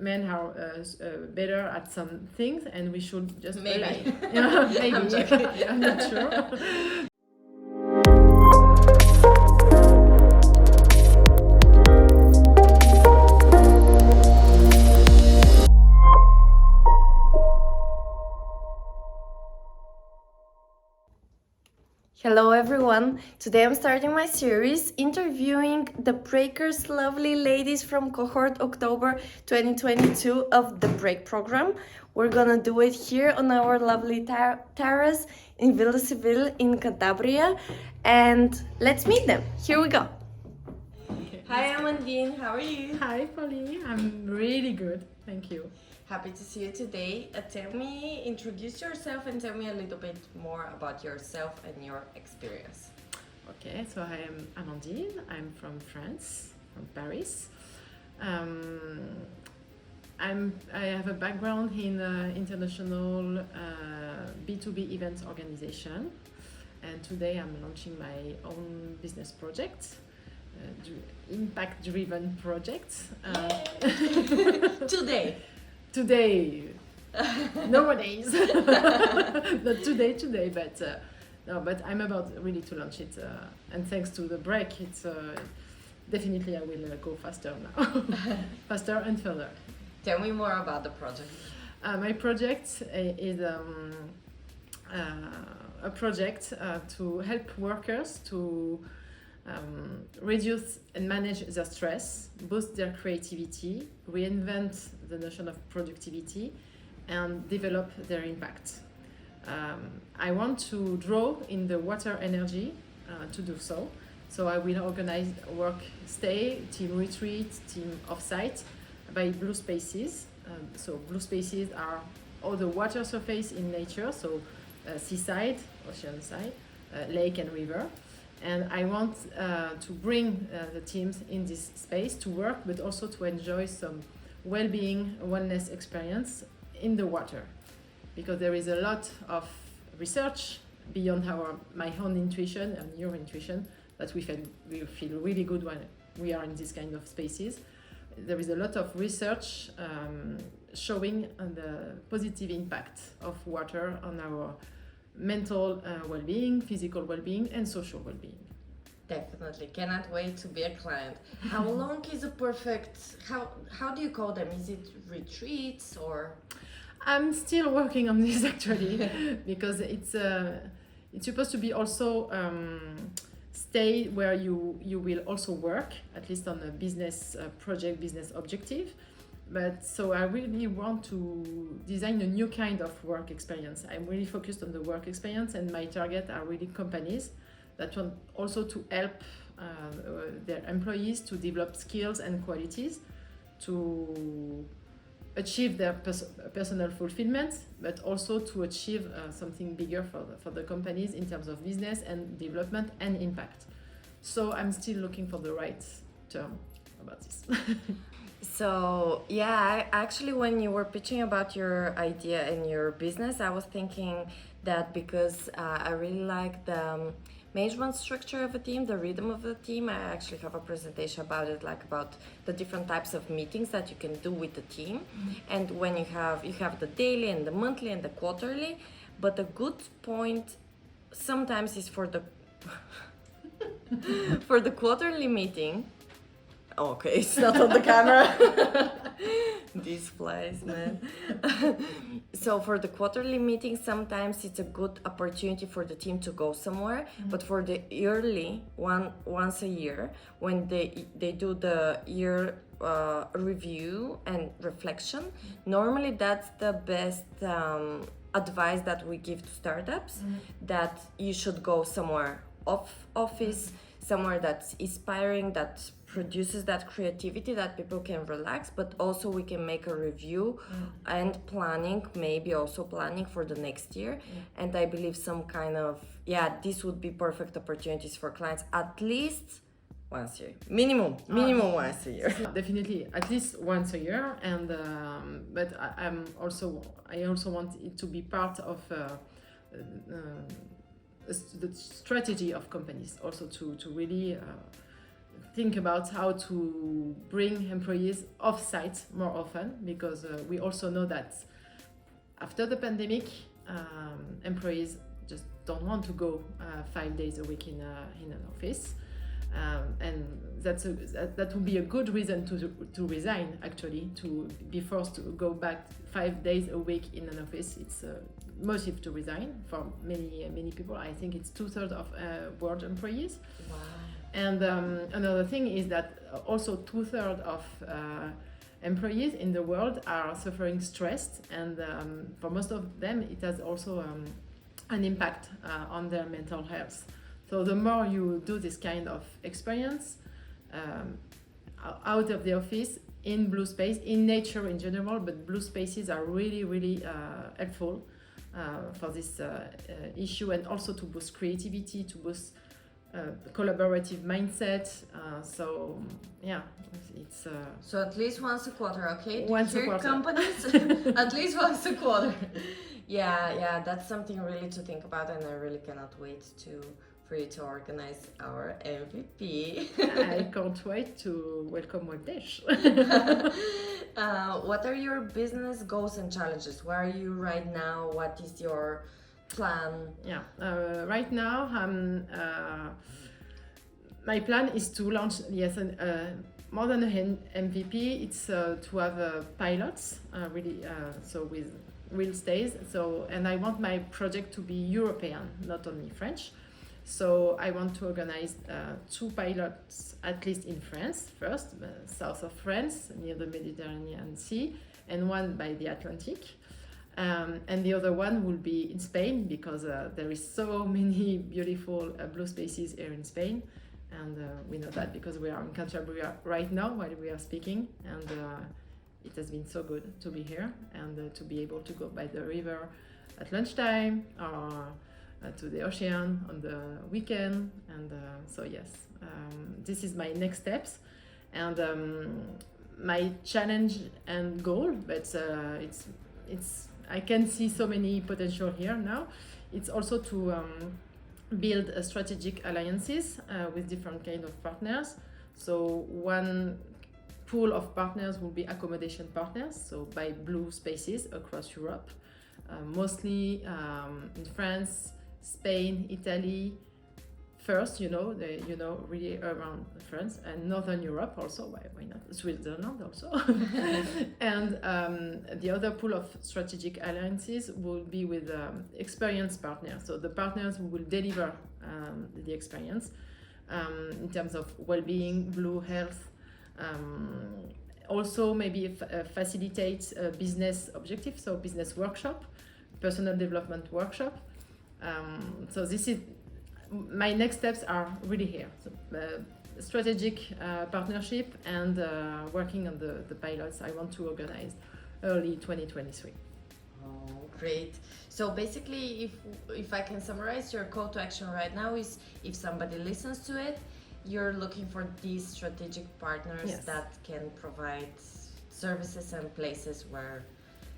men are better at some things, and we should just Maybe. Yeah, maybe. I'm joking. I'm not sure. Hello everyone! Today I'm starting my series interviewing the Breakers lovely ladies from cohort October 2022 of the Break program. We're gonna do it here on our lovely terrace in Villa Civil in Cantabria, and let's meet them. Here we go. Okay. Hi Amandine, how are you? Hi, Polly. I'm really good. Thank you. Happy to see you today. Introduce yourself and tell me a little bit more about yourself and your experience. Okay, so I am Amandine. I'm from France, from Paris. I have a background in international B2B events organization, and today I'm launching my own business project, impact-driven project. Today, nowadays, not today, but no, but I'm about really to launch it, and thanks to the break, it's definitely I will go faster now, faster and further. Tell me more about the project. My project is a project to help workers to reduce and manage their stress, boost their creativity, reinvent the notion of productivity, and develop their impact. I want to draw in the water energy to do so. So I will organize work stay, team retreat, team offsite by blue spaces. So blue spaces are all the water surface in nature, so seaside, ocean side, lake and river. And I want to bring the teams in this space to work, but also to enjoy some well-being, wellness experience in the water. Because there is a lot of research beyond my own intuition and your intuition that we feel really good when we are in this kind of spaces. There is a lot of research showing the positive impact of water on our mental well-being, physical well-being, and social well-being. Definitely, cannot wait to be a client. How long is a perfect? How do you call them? Is it retreats or? I'm still working on this actually, because it's supposed to be also stay where you will also work, at least on a business project, business objective. But so I really want to design a new kind of work experience. I'm really focused on the work experience, and my target are really companies that want also to help their employees to develop skills and qualities to achieve their personal fulfillment, but also to achieve something bigger for the companies in terms of business and development and impact. So I'm still looking for the right term about this. So yeah, actually when you were pitching about your idea and your business, I was thinking that because I really like the management structure of a team, the rhythm of the team. I actually have a presentation about it, like about the different types of meetings that you can do with the team. And when you have the daily and the monthly and the quarterly, but a good point sometimes is for the for the quarterly meeting. Okay, it's not on the camera. This place, man. So for the quarterly meeting, sometimes it's a good opportunity for the team to go somewhere. But for the yearly once a year, when they do the year review and reflection, normally that's the best advice that we give to startups, that you should go somewhere off office, somewhere that's inspiring, that produces that creativity, that people can relax, but also we can make a review and maybe also planning for the next year. And I believe some kind of, this would be perfect opportunities for clients, at least once a year, minimum once a year. Definitely, at least once a year. And but I also want it to be part of the strategy of companies, also to really think about how to bring employees off-site more often, because we also know that after the pandemic, employees just don't want to go 5 days a week in an office. And that would be a good reason to resign, actually, to be forced to go back 5 days a week in an office. It's a motive to resign for many people. I think it's 2/3 of world employees. Wow. And another thing is that also 2/3 of employees in the world are suffering stress, and for most of them it has also an impact on their mental health. So the more you do this kind of experience out of the office, in blue space, in nature in general, but blue spaces are really helpful for this issue, and also to boost creativity, to boost collaborative mindset. So yeah, it's so at least once a quarter, okay? Once a quarter. Companies, at least once a quarter. Yeah, that's something really to think about, and I really cannot wait for you to organize our MVP. I can't wait to welcome Webdesh. What are your business goals and challenges? Where are you right now? What is your plan? Yeah, right now my plan is to launch more than an MVP. It's to have pilots really, so with real stays. So, and I want my project to be European, not only French. So I want to organize 2 pilots, at least in France first, south of France, near the Mediterranean Sea, and one by the Atlantic. And the other one will be in Spain, because there is so many beautiful blue spaces here in Spain. And we know that because we are in Canterbury right now while we are speaking. And it has been so good to be here and to be able to go by the river at lunchtime, or to the ocean on the weekend. And so yes, this is my next steps, and my challenge and goal, but it's I can see so many potential here now. It's also to build strategic alliances with different kind of partners. So one pool of partners will be accommodation partners, so by blue spaces across Europe, mostly in France, Spain, Italy, first, really around France, and Northern Europe also, why not Switzerland also. And the other pool of strategic alliances will be with experienced partners, so the partners who will deliver the experience in terms of well-being, blue health, also maybe facilitate business objectives, so business workshop, personal development workshop. So this is my next steps are really here. So, strategic partnership and working on the pilots I want to organize early 2023. Oh, great. So basically, if I can summarize, your call to action right now is, if somebody listens to it, you're looking for these strategic partners, yes, that can provide services and places where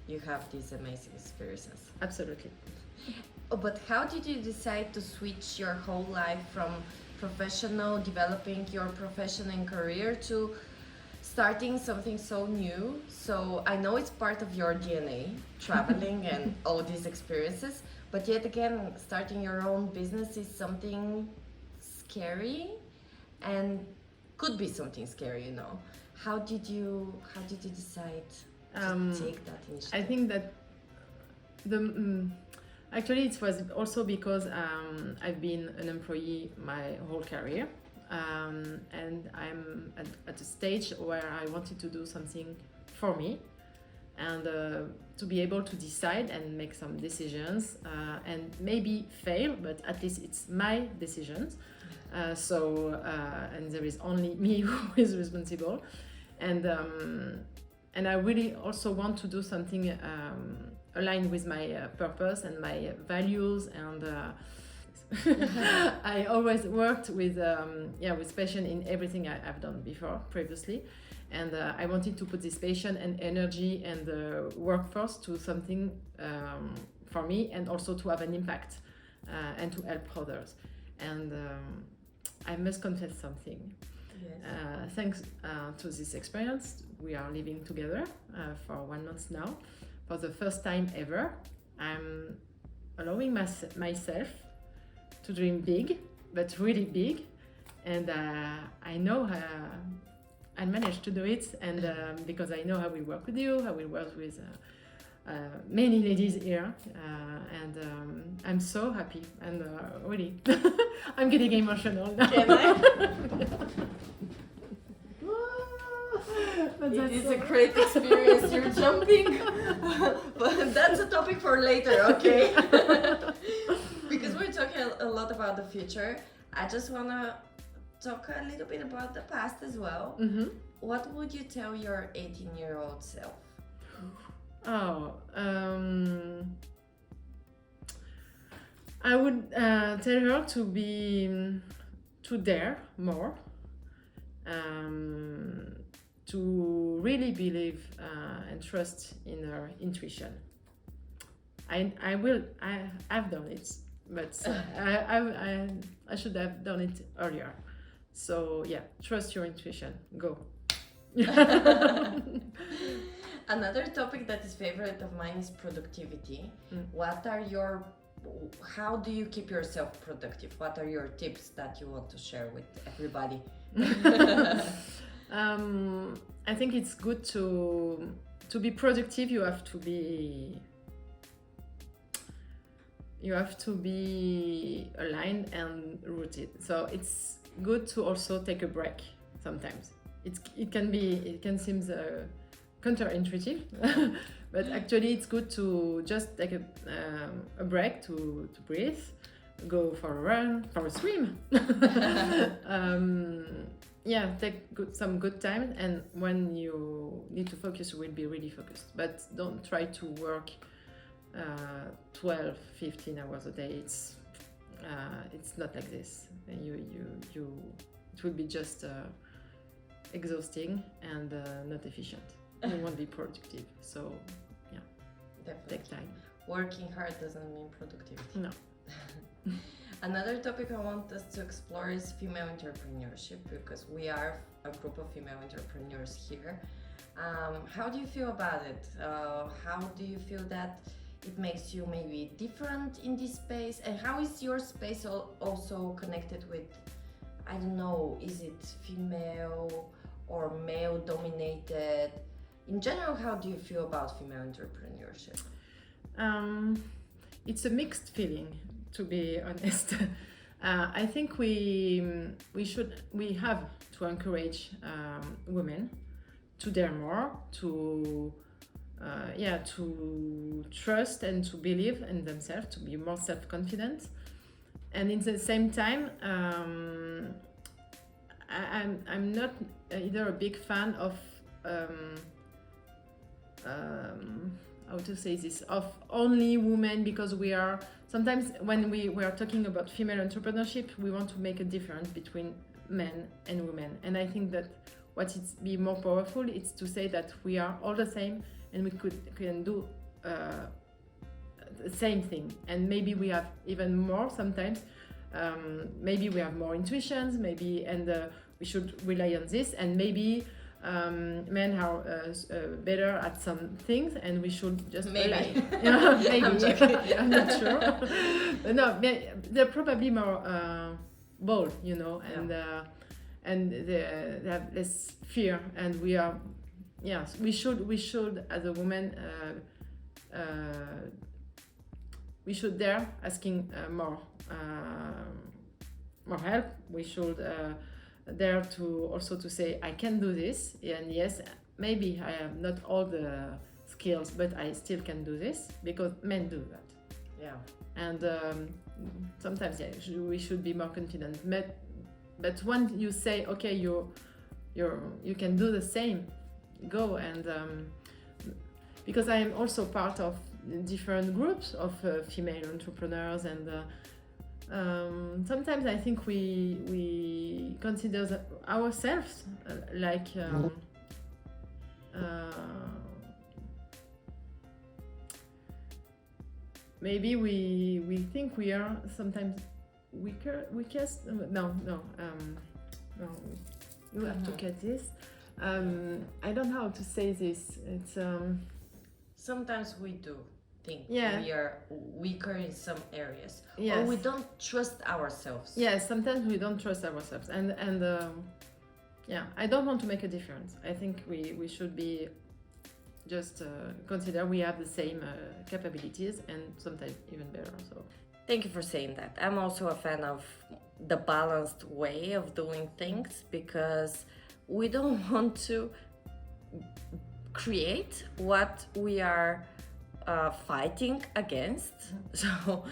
you have these amazing experiences. Absolutely. Oh, but how did you decide to switch your whole life from developing your profession and career, to starting something so new? So I know it's part of your DNA, traveling and all these experiences, but yet again, starting your own business is something scary, and could be something scary, How did you decide to take that initiative? I think that actually it was also because I've been an employee my whole career, and I'm at a stage where I wanted to do something for me, and to be able to decide and make some decisions, and maybe fail, but at least it's my decisions. And there is only me who is responsible, and I really also want to do something aligned with my purpose and my values, and I always worked with passion in everything I've done previously, and I wanted to put this passion and energy and workforce to something for me, and also to have an impact and to help others. And I must confess something. Yes. Thanks to this experience, we are living together for 1 month now. For the first time ever, I'm allowing myself to dream big, but really big. And I know I managed to do it, and because I know how we work with you, how we work with many ladies here, and I'm so happy, and really, I'm getting emotional now. Can I? But It that's is so- a great experience. You're jumping, but that's a topic for later, okay? Because we're talking a lot about the future. I just wanna talk a little bit about the past as well. Mhm. What would you tell your 18-year-old self? Oh, I would tell her to be to dare more, to really believe and trust in her intuition. I've done it, but I should have done it earlier. So yeah, trust your intuition. Go. Another topic that is favorite of mine is productivity. Mm. How do you keep yourself productive? What are your tips that you want to share with everybody? I think it's good to be productive. You have to be aligned and rooted. So it's good to also take a break sometimes. It can seem counterintuitive, but actually it's good to just take a break to breathe, go for a run, for a swim. Yeah, take some good time, and when you need to focus, you will be really focused. But don't try to work 12, 15 hours a day. It's not like this. It will be just exhausting and not efficient. You won't be productive. So yeah, Definitely. take time. Working hard doesn't mean productivity. No. Another topic I want us to explore is female entrepreneurship, because we are a group of female entrepreneurs here. How do you feel about it? How do you feel that it makes you maybe different in this space? And how is your space also connected with, I don't know, is it female or male dominated? In general, how do you feel about female entrepreneurship? It's a mixed feeling, to be honest. I think we have to encourage women to dare more, to trust and to believe in themselves, to be more self-confident, and in the same time, I'm not either a big fan of how to say this, of only women, because we are sometimes, when we are talking about female entrepreneurship, we want to make a difference between men and women, and I think that what is be more powerful is to say that we are all the same, and we can do the same thing, and maybe we have even more sometimes. Maybe we have more intuitions, maybe, and we should rely on this, and maybe men are better at some things, and we should just Maybe. rely. Yeah, maybe. I'm joking. Yeah, I'm not sure. But no, they're probably more bold, and they have less fear, and we are. Yes, we should as a woman. We should dare asking more help. We should dare to also to say, I can do this, and yes, maybe I have not all the skills, but I still can do this, because men do that. Yeah. And sometimes we should be more confident. But when you say, okay, you can do the same, go. And because I am also part of different groups of female entrepreneurs, and sometimes I think we consider ourselves like maybe we think we are sometimes weakest. No. You have to cut this. I don't know how to say this. It's Sometimes we do think Yeah. we are weaker in some areas, or Yes. we don't trust ourselves. Yes, sometimes we don't trust ourselves, and yeah, I don't want to make a difference. I think we should be just consider we have the same capabilities and sometimes even better. So Thank you for saying that. I'm also a fan of the balanced way of doing things because we don't want to create what we are fighting against. So,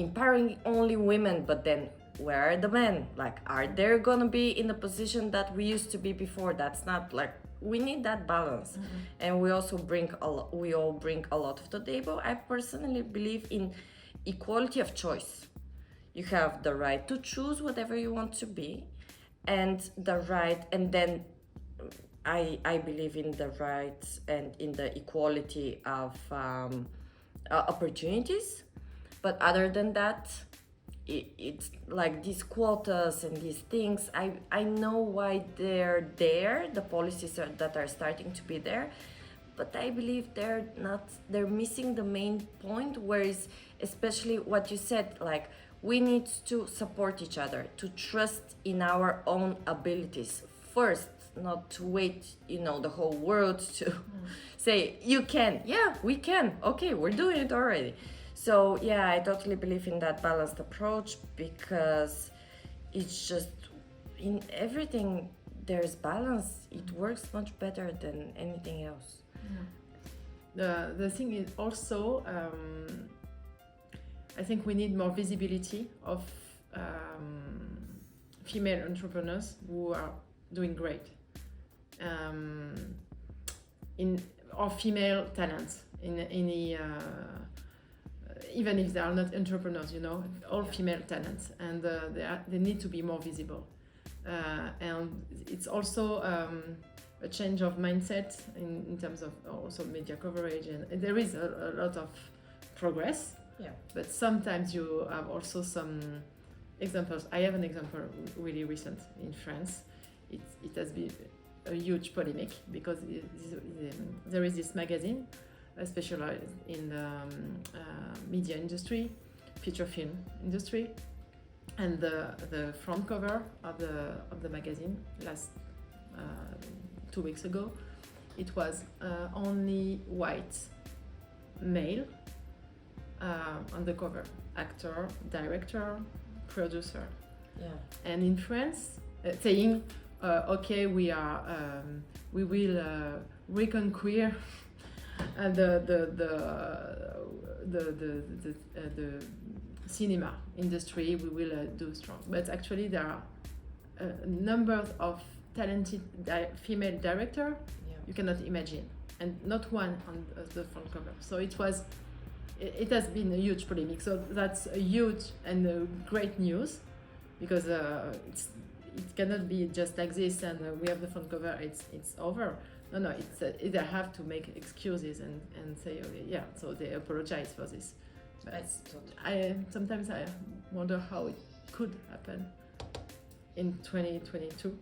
empowering only women, but then where are the men? Like, are they gonna be in the position that we used to be before? That's not like, we need that balance. And we also we all bring a lot to the table. I personally believe in equality of choice. You have the right to choose whatever you want to be, and then I believe in the rights and in the equality of opportunities. But other than that, it's like these quotas and these things. I know why they're there, the policies that are starting to be there, but I believe they're missing the main point, where is especially what you said, like, we need to support each other, to trust in our own abilities first, not to wait, the whole world to say, you can, yeah, we can, okay, we're doing it already. So yeah, I totally believe in that balanced approach, because it's just, in everything there's balance. It works much better than anything else. the thing is also, I think we need more visibility of female entrepreneurs who are doing great, or female talents in any. Even if they are not entrepreneurs, all female talents, and they need to be more visible. And it's also a change of mindset in terms of also media coverage, and there is a lot of progress. Yeah. But sometimes you have also some examples. I have an example really recent in France. It has been a huge polemic because there is this magazine specialized in the media industry, feature film industry, and the front cover of the magazine last 2 weeks ago, it was only white male on the cover, actor, director, producer. Yeah. And in France, saying, okay, we will reconquer the cinema industry. We will do strong. But actually, there are a number of talented female directors you cannot imagine, and not one on the front cover. So it has been a huge polemic. So that's a huge and great news, because it cannot be just like this and we have the front cover, it's over. No, it's they have to make excuses and say, okay, yeah, so they apologize for this. But sometimes I wonder how it could happen in 2022.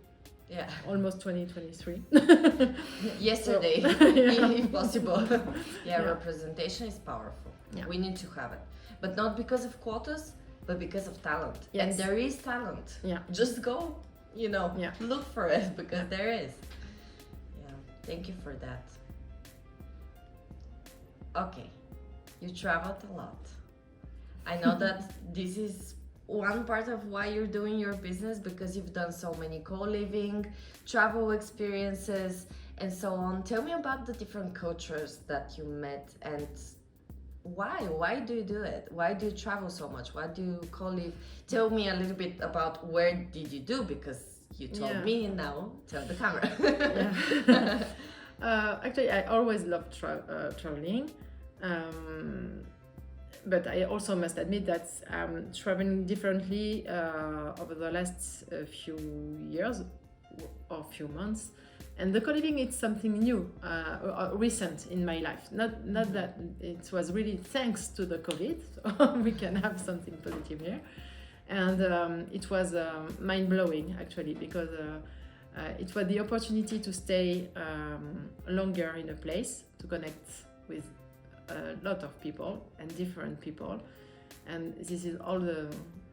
Yeah. Almost 2023. Yesterday, Yeah. if possible. Yeah. Representation is powerful. Yeah. We need to have it. But not because of quotas, but because of talent. Yes. And there is talent. Yeah. Just go, Yeah. look for it, because there is. Yeah. Thank you for that. Okay. You traveled a lot. I know that this is one part of why you're doing your business, because you've done so many co-living, travel experiences, and so on. Tell me about the different cultures that you met, and why do you do it? Why do you travel so much? Why do you co-live? Tell me a little bit about where did you do, because you told me, now tell the camera. Actually, I always loved traveling. But I also must admit that I'm traveling differently over the last few years or few months. And the co-living is something new, recent in my life. Not that it was really thanks to the COVID, so we can have something positive here. And it was mind-blowing actually, because it was the opportunity to stay longer in a place, to connect with a lot of people and different people. And this is all the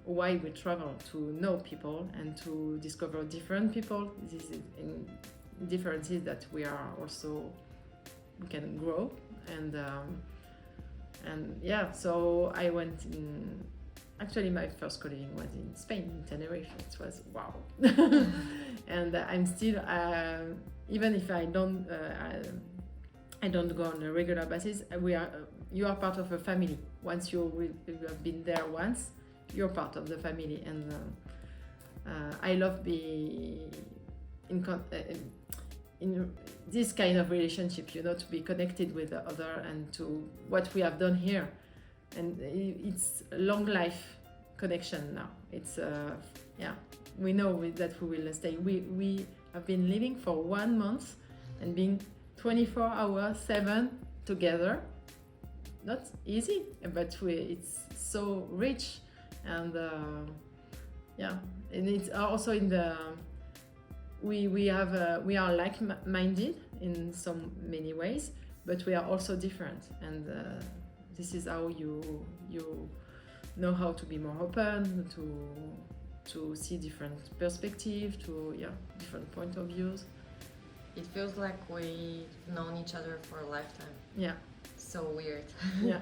why we travel, to know people and to discover different people. This is in differences that we can grow. And yeah, so I went in. Actually, my first co-living was in Spain, in Tenerife. It was wow. And I'm still, even if I don't go on a regular basis, you are part of a family. Once you have been there once, you're part of the family. And I love being in this kind of relationship, to be connected with the other and to what we have done here. And it's a long life connection now. It's we know that we will stay. We have been living for 1 month and being 24 hours 7 together. Not easy, but it's so rich. And and it's also in the we are like-minded in so many ways, but we are also different. And this is how you know how to be more open, to see different perspectives, different point of views. It feels like we've known each other for a lifetime. Yeah. So weird. Yeah.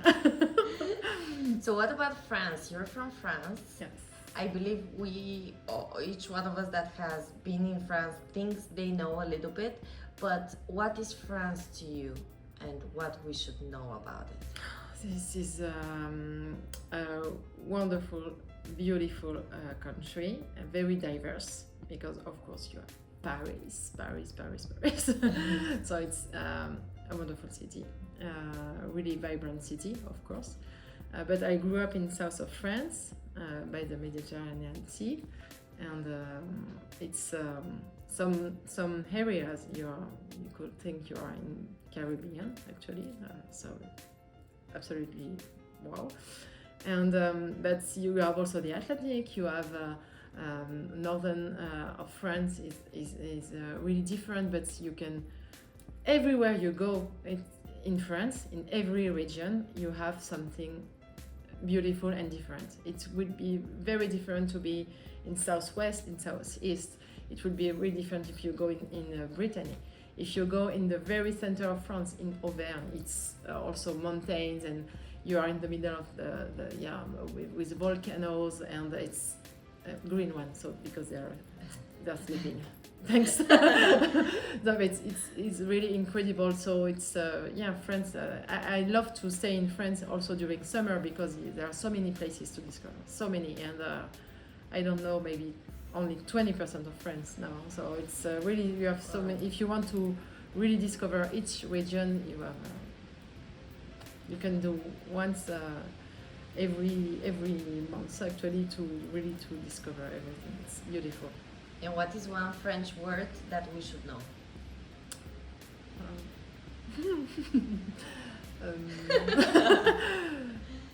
So what about France? You're from France. Yes. I believe each one of us that has been in France thinks they know a little bit, but what is France to you and what we should know about it? This is a wonderful, beautiful country, very diverse, because of course you have Paris. So it's a wonderful city, really vibrant city, of course. But I grew up in south of France, by the Mediterranean Sea, and it's some areas you could think you are in Caribbean actually. So absolutely wow. And but you have also the Atlantic. You have northern of France is really different, but you can everywhere you go in France, in every region, you have something beautiful and different. It would be very different to be in southwest, in southeast. It would be really different if you go in Brittany. If you go in the very center of France, in Auvergne, it's also mountains, and you are in the middle of with volcanoes, and it's a green one. So because they're sleeping. Thanks. No, it's really incredible. So it's France. I love to stay in France also during summer, because there are so many places to discover, so many, and I don't know, maybe only 20% of France now. So it's really, you have so many. If you want to really discover each region, you can do once every month actually, to discover everything. It's beautiful. And what is one French word that we should know?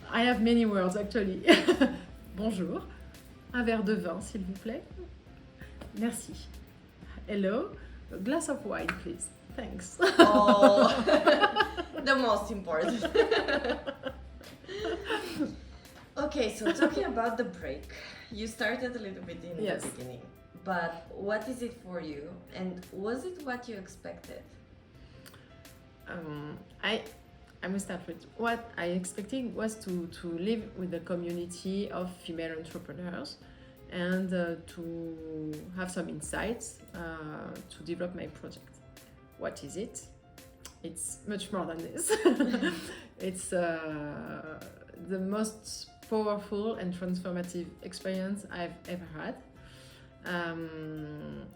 I have many words actually. Bonjour. Un verre de vin, s'il vous plaît. Merci. Hello. A glass of wine, please. Thanks. Oh, the most important. Okay, so talking about the break, you started a little bit in the beginning. But what is it for you, and was it what you expected? I will start with what I expected was to live with a community of female entrepreneurs, and to have some insights to develop my project. What is it? It's much more than this. It's the most powerful and transformative experience I've ever had.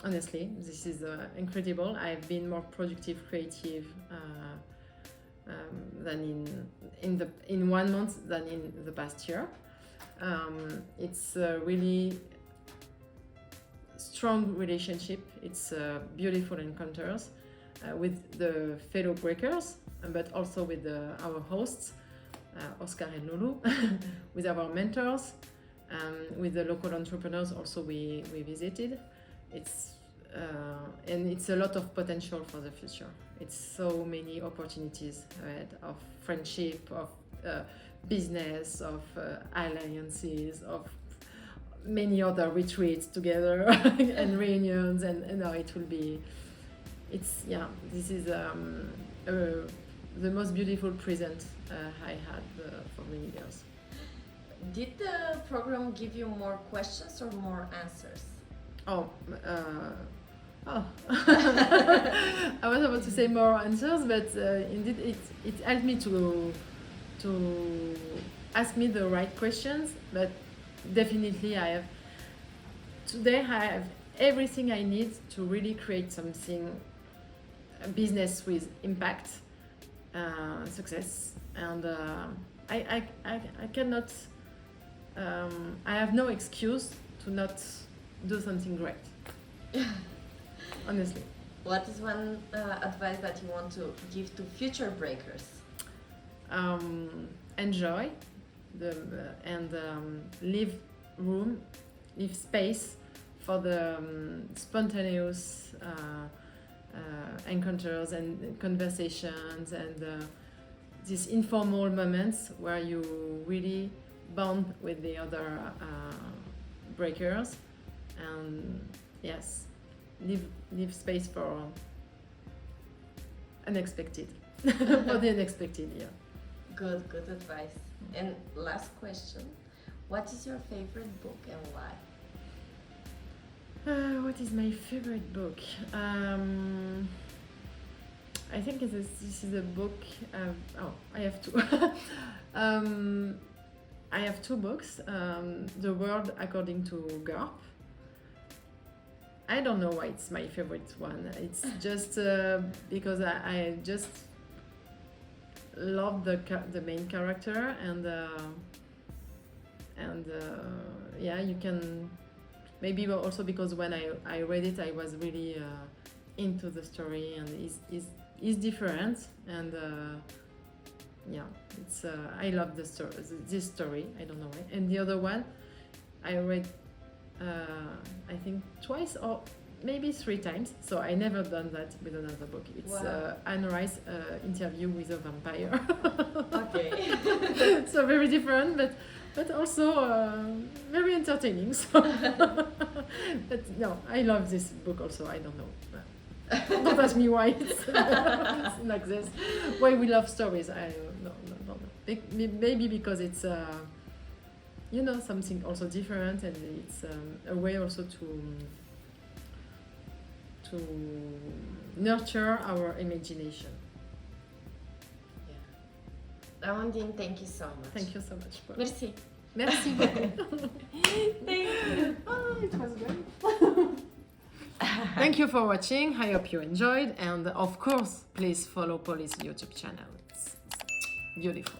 Honestly, this is incredible. I've been more productive, creative than in 1 month than in the past year. It's a really strong relationship. It's beautiful encounters with the fellow breakers, but also with our hosts, Oscar and Lulu, with our mentors. With the local entrepreneurs also we visited. It's and it's a lot of potential for the future. It's so many opportunities ahead of friendship, of business, of alliances, of many other retreats together and reunions, and it will be, it's, yeah, this is the most beautiful present I had for many years. Did the program give you more questions or more answers? Oh. I was about to say more answers, but indeed it helped me to ask me the right questions. But definitely today I have everything I need to really create something, a business with impact, success, and I cannot, I have no excuse to not do something great. Honestly. What is one advice that you want to give to future breakers? Enjoy and leave space for the spontaneous encounters and conversations, and these informal moments where you really bond with the other breakers, and yes, leave space for unexpected. For the unexpected, yeah. Good advice. And last question, what is your favorite book and why? What is my favorite book? I think this is a book. I have two. I have two books. The World According to Garp. I don't know why it's my favorite one. It's just because I just love the main character, and yeah, you can maybe also because when I read it, I was really into the story, and it's different, and yeah, it's I love the story. This story, I don't know why. And the other one, I read. I think twice or maybe 3 times. So I never done that with another book. It's wow. Anne Rice Interview with a Vampire. Okay. So very different, but also very entertaining. So but no, I love this book also. I don't know. Don't ask me why it's like this. Why we love stories? I don't know. Maybe because it's. Something also different, and it's a way also to nurture our imagination. Yeah. Amandine, thank you so much. Thank you so much. Paul. Merci. Merci beaucoup. Thank you. Oh, it was great. Thank you for watching. I hope you enjoyed, and of course, please follow Paul's YouTube channel. It's beautiful.